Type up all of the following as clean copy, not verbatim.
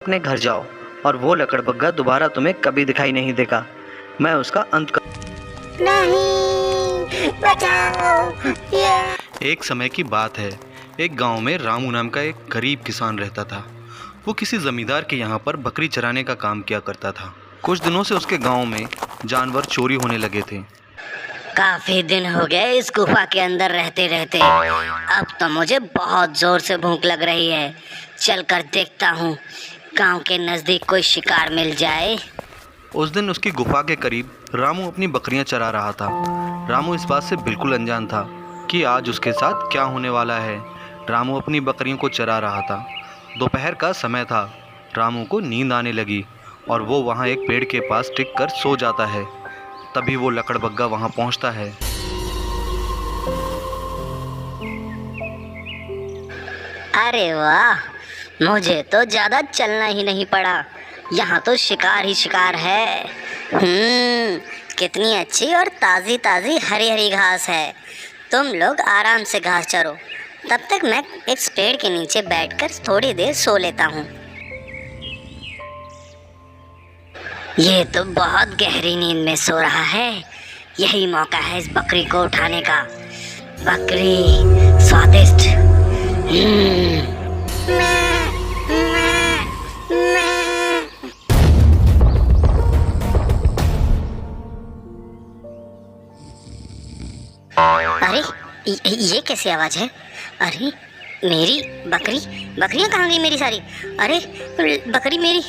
अपने घर जाओ और वो लकड़बग्गा दोबारा तुम्हें कभी दिखाई नहीं देगा। मैं उसका अंत कर... नहीं, बचाओ ये। एक समय की बात है। एक गांव में रामू नाम का एक गरीब किसान रहता था। वो किसी जमींदार के यहाँ पर बकरी चराने का काम किया करता था। कुछ दिनों से उसके गांव में जानवर चोरी होने लगे थे। काफी दिन हो गए इस गुफा के अंदर रहते रहते। अब तो मुझे बहुत जोर से भूख लग रही है। चलकर देखता हूँ गांव के नजदीक कोई शिकार मिल जाए। उस दिन उसकी गुफा के करीब रामू अपनी बकरियां चरा रहा था। रामू इस बात से बिल्कुल अनजान था कि आज उसके साथ क्या होने वाला है। रामू अपनी बकरियों को चरा रहा था। दोपहर का समय था। रामू को नींद आने लगी और वो वहाँ एक पेड़ के पास टिक कर सो जाता है। तभी वो लकड़बग्गा वहाँ पहुँचता है। अरे वाह, मुझे तो ज्यादा चलना ही नहीं पड़ा। यहाँ तो शिकार ही शिकार है। कितनी अच्छी और ताज़ी ताज़ी हरी हरी घास है। तुम लोग आराम से घास चरो, तब तक मैं इस पेड़ के नीचे बैठकर थोड़ी देर सो लेता हूँ। ये तो बहुत गहरी नींद में सो रहा है। यही मौका है इस बकरी को उठाने का। बकरी स्वादिष्ट। अरे ये कैसी आवाज है? अरे मेरी बकरियां कहाँ गई मेरी सारी? अरे बकरी मेरी,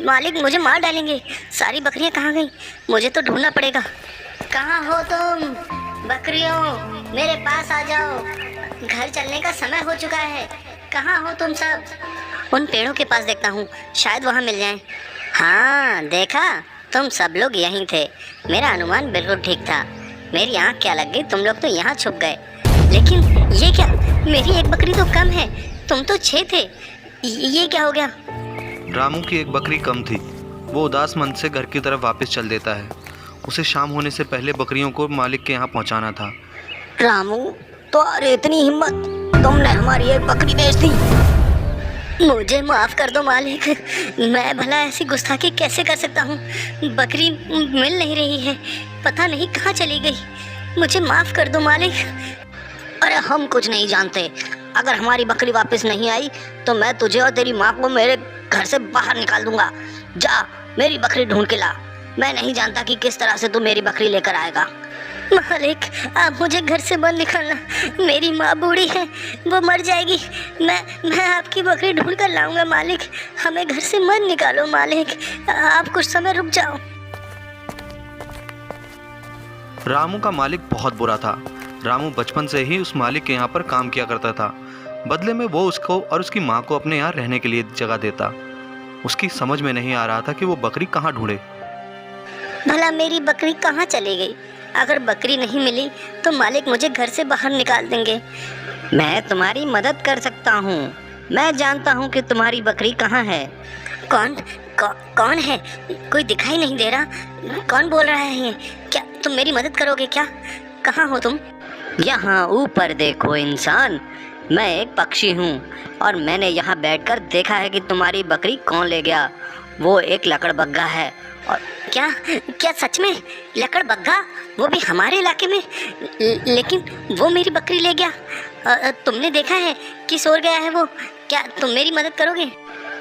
मालिक मुझे मार डालेंगे। सारी बकरियां कहाँ गई? मुझे तो ढूंढना पड़ेगा। कहाँ हो तुम बकरियों? मेरे पास आ जाओ, घर चलने का समय हो चुका है। कहाँ हो तुम सब? उन पेड़ों के पास देखता हूँ, शायद वहाँ मिल जाएं। हाँ देखा, तुम सब लोग यहीं थे। मेरा अनुमान बिल्कुल ठीक था। मेरी आँख क्या लग गई, तुम लोग तो यहाँ छुप गए। लेकिन ये क्या, मेरी एक बकरी तो कम है, तुम तो 6 थे। ये क्या हो गया? रामू की एक बकरी कम थी। वो उदास मन से घर की तरफ वापस चल देता है। उसे शाम होने से पहले बकरियों को मालिक के यहाँ पहुँचाना था। रामू, तो अरे इतनी हिम्मत, तुमने हमारी एक बकरी बेच दी। मुझे माफ़ कर दो मालिक, मैं भला ऐसी गुस्ताखी कैसे कर सकता हूँ? बकरी मिल नहीं रही है, पता नहीं कहाँ चली गई। मुझे माफ़ कर दो मालिक। अरे हम कुछ नहीं जानते। अगर हमारी बकरी वापस नहीं आई तो मैं तुझे और तेरी माँ को मेरे घर से बाहर निकाल दूंगा। जा मेरी बकरी ढूंढ के ला। मैं नहीं जानता कि किस तरह से तू मेरी बकरी लेकर आएगा। मालिक, आप मुझे घर से मत निकालना। मेरी माँ बूढ़ी है, वो मर जाएगी। मैं आपकी बकरी ढूंढ कर लाऊंगा मालिक। हमें घर से मत निकालो मालिक, आप कुछ समय रुक जाओ। रामू का मालिक बहुत बुरा था। रामू बचपन से ही उस मालिक के यहाँ पर काम किया करता था। बदले में वो उसको और उसकी माँ को अपने यहाँ रहने के लिए जगह देता। उसकी समझ में नहीं आ रहा था कि वो बकरी कहाँ ढूंढे। भला मेरी बकरी कहाँ चली गई? अगर बकरी नहीं मिली तो मालिक मुझे घर से बाहर निकाल देंगे। मैं तुम्हारी मदद कर सकता हूँ। मैं जानता हूँ कि तुम्हारी बकरी कहाँ है। कौन है? कोई दिखाई नहीं दे रहा। कौन बोल रहा है ये? क्या तुम मेरी मदद करोगे क्या? कहाँ हो तुम? यहाँ ऊपर देखो इंसान, मैं एक पक्षी हूँ और मैंने यहाँ बैठकर देखा है कि तुम्हारी बकरी कौन ले गया। वो एक लकड़बग्गा है। और क्या सच में लकड़बग्गा? वो भी हमारे इलाके में? लेकिन वो मेरी बकरी ले गया। तुमने देखा है कि सो गया है वो? क्या तुम मेरी मदद करोगे?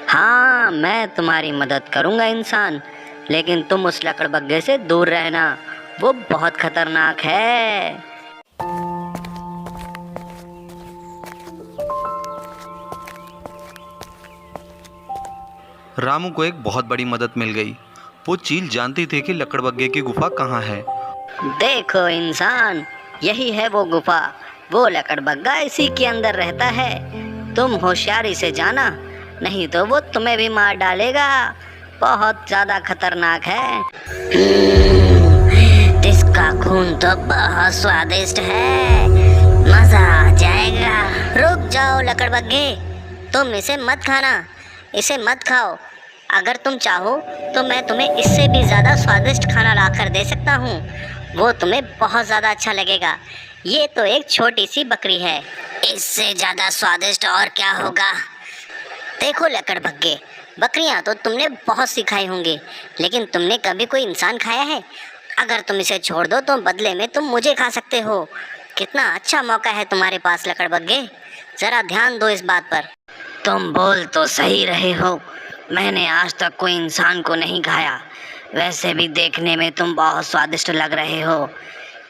हाँ, मैं तुम्हारी मदद करूँगा इंसान, लेकिन तुम उस लकड़बग्गे से दूर रहना, वो बहुत खतरनाक है। रामू को एक बहुत बड़ी मदद मिल गई। वो चील जानती थी कि लकड़बग्गे की गुफा कहाँ है। देखो इंसान, यही है वो गुफा। वो लकड़बग्गा इसी के अंदर रहता है। तुम होशियारी से जाना, नहीं तो वो तुम्हें भी मार डालेगा। बहुत ज़्यादा खतरनाक है। इसका खून तो बहुत स्वादिष्ट है, मज़ा आ जाएगा। रुक जाओ लकड़बग्गे, तुम इसे मत खाना, इसे मत खाओ। अगर तुम चाहो तो मैं तुम्हें इससे भी ज़्यादा स्वादिष्ट खाना ला कर दे सकता हूँ। वो तुम्हें बहुत ज़्यादा अच्छा लगेगा। ये तो एक छोटी सी बकरी है, इससे ज़्यादा स्वादिष्ट और क्या होगा। देखो लकड़बग्गे, बकरियां तो तुमने बहुत सी खाई होंगी, लेकिन तुमने कभी कोई इंसान खाया है? अगर तुम इसे छोड़ दो तो बदले में तुम मुझे खा सकते हो। कितना अच्छा मौका है तुम्हारे पास लकड़बग्गे, जरा ध्यान दो इस बात पर। तुम बोल तो सही रहे हो, मैंने आज तक कोई इंसान को नहीं खाया। वैसे भी देखने में तुम बहुत स्वादिष्ट लग रहे हो।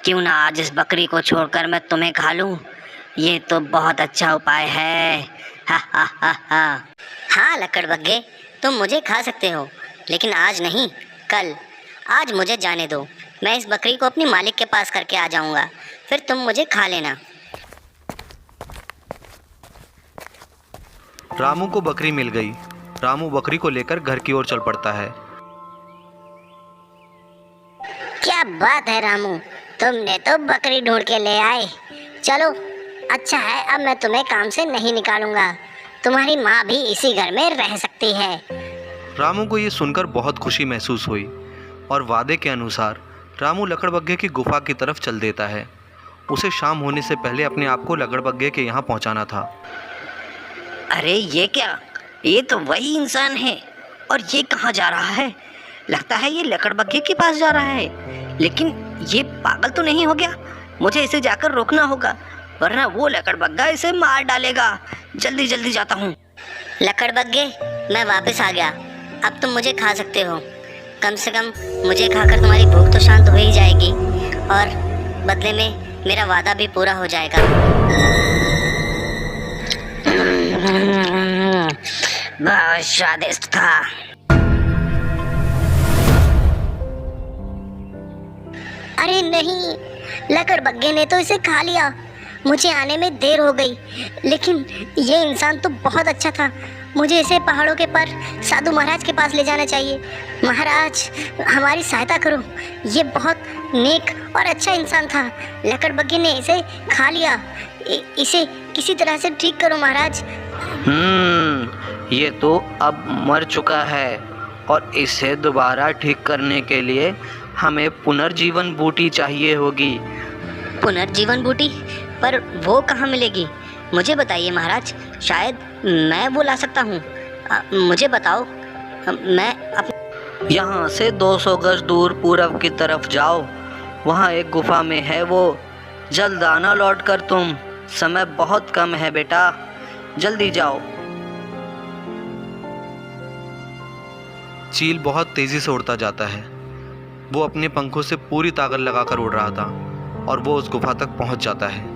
क्यों ना आज इस बकरी को छोड़कर मैं तुम्हें खा लूं? ये तो बहुत अच्छा उपाय है। हा हा हा हा। हाँ लकड़बग्गे, तुम मुझे खा सकते हो, लेकिन आज नहीं, कल। आज मुझे जाने दो, मैं इस बकरी को अपनी मालिक के पास करके आ जाऊंगा, फिर तुम मुझे खा लेना। रामू को बकरी मिल गई। रामू बकरी को लेकर घर की ओर चल पड़ता है। क्या बात है रामू, तुमने तो बकरी ढूंढ के ले आए। चलो अच्छा है, अब मैं तुम्हें काम से नहीं निकालूंगा। तुम्हारी माँ भी इसी घर में रह सकती है। रामू को ये सुनकर बहुत खुशी महसूस हुई और वादे के अनुसार रामू लकड़बग्गे की गुफा की तरफ चल देता है। उसे शाम होने से पहले अपने आप को लकड़बग्गे के यहाँ पहुँचाना था। अरे ये क्या, ये तो वही इंसान है, और ये कहाँ जा रहा है? लगता है ये लकड़बग्गे के पास जा रहा है, लेकिन ये पागल तो नहीं हो गया? मुझे इसे जाकर रोकना होगा, वरना वो लकड़बग्गा इसे मार डालेगा। जल्दी जल्दी जाता हूँ। लकड़बग्गे, मैं वापस आ गया। अब तुम मुझे खा सकते हो। कम से कम मुझे खाकर तुम्हारी भूख तो शांत हो ही जाएगी, और बदले में मेरा वादा भी पूरा हो जाएगा। बहुत स्वादिष्ट था। अरे नहीं, लकड़बग्गे ने तो इसे खा लिया। मुझे आने में देर हो गई, लेकिन ये इंसान तो बहुत अच्छा था। मुझे इसे पहाड़ों के पर साधु महाराज के पास ले जाना चाहिए। महाराज, हमारी सहायता करो, ये बहुत नेक और अच्छा इंसान था। लकड़बग्गे ने इसे खा लिया, इसे किसी तरह से ठीक करो महाराज। ये तो अब मर चुका है, और इसे दोबारा ठीक करने के लिए हमें पुनर्जीवन बूटी चाहिए होगी। पुनर्जीवन बूटी? पर वो कहाँ मिलेगी? मुझे बताइए महाराज, शायद मैं वो ला सकता हूँ। मुझे बताओ, मैं यहाँ से 200 गज दूर पूरब की तरफ जाओ, वहाँ एक गुफा में है वो। जल्द आना लौट कर तुम, समय बहुत कम है बेटा, जल्दी जाओ। चील बहुत तेजी से उड़ता जाता है। वो अपने पंखों से पूरी ताकत लगाकर उड़ रहा था और वो उस गुफा तक पहुंच जाता है।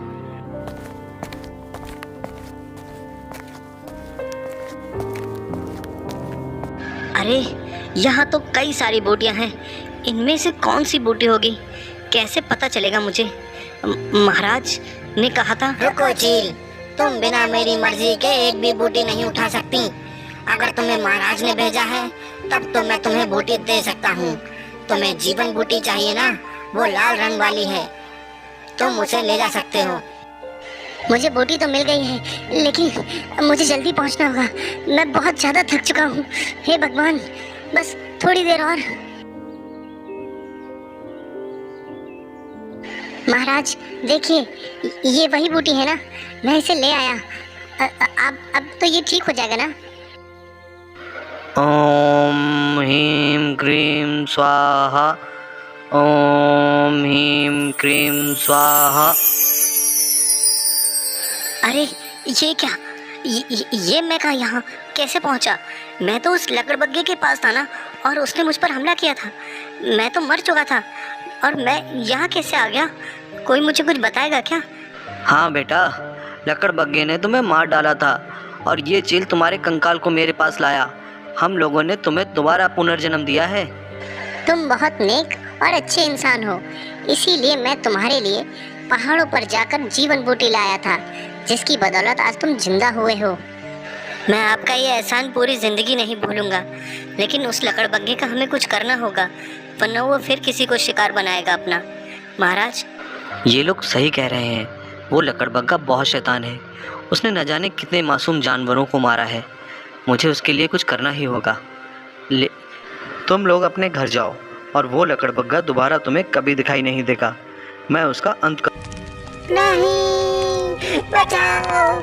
अरे यहाँ तो कई सारी बूटियाँ हैं, इनमें से कौन सी बूटी होगी? कैसे पता चलेगा मुझे? महाराज ने कहा था। रुको चील, तुम बिना मेरी मर्जी के एक भी बूटी नहीं उठा सकती। अगर तुम्हें महाराज ने भेजा है तब तो मैं तुम्हें बूटी दे सकता हूँ। तुम्हें जीवन बूटी चाहिए ना, वो लाल रंग वाली है, तुम उसे ले जा सकते हो। मुझे बूटी तो मिल गई है, लेकिन मुझे जल्दी पहुंचना होगा। मैं बहुत ज्यादा थक चुका हूँ। हे भगवान, बस थोड़ी देर और। महाराज देखिए, ये वही बूटी है ना, मैं इसे ले आया। अब तो ये ठीक हो जाएगा ना? ओम ह्रीं क्रीं स्वाहा, ओम ह्रीं क्रीं स्वाहा। अरे ये क्या, ये मैं कहाँ यहाँ कैसे पहुँचा? मैं तो उस लकड़बग्गे के पास था ना, और उसने मुझ पर हमला किया था। मैं तो मर चुका था, और मैं यहाँ कैसे आ गया? कोई मुझे कुछ बताएगा क्या? हाँ बेटा, लकड़बग्गे ने तुम्हें मार डाला था, और ये चील तुम्हारे कंकाल को मेरे पास लाया। हम लोगों ने तुम्हें दोबारा पुनर्जन्म दिया है। तुम बहुत नेक और अच्छे इंसान हो, इसीलिए मैं तुम्हारे लिए पहाड़ों पर जाकर जीवन बूटी लाया था, जिसकी बदौलत आज तुम जिंदा हुए हो। मैं आपका ये एहसान पूरी जिंदगी नहीं भूलूंगा, लेकिन उस लकड़बग्गे का हमें कुछ करना होगा, वरना वो फिर किसी को शिकार बनाएगा अपना। महाराज, ये लोग सही कह रहे हैं, वो लकड़बग्गा बहुत शैतान है। उसने न जाने कितने मासूम जानवरों को मारा है। मुझे उसके लिए कुछ करना ही होगा। तुम लोग अपने घर जाओ, और वो लकड़बग्गा दोबारा तुम्हें कभी दिखाई नहीं देगा। मैं उसका अंत कर... नहीं, बचाओ।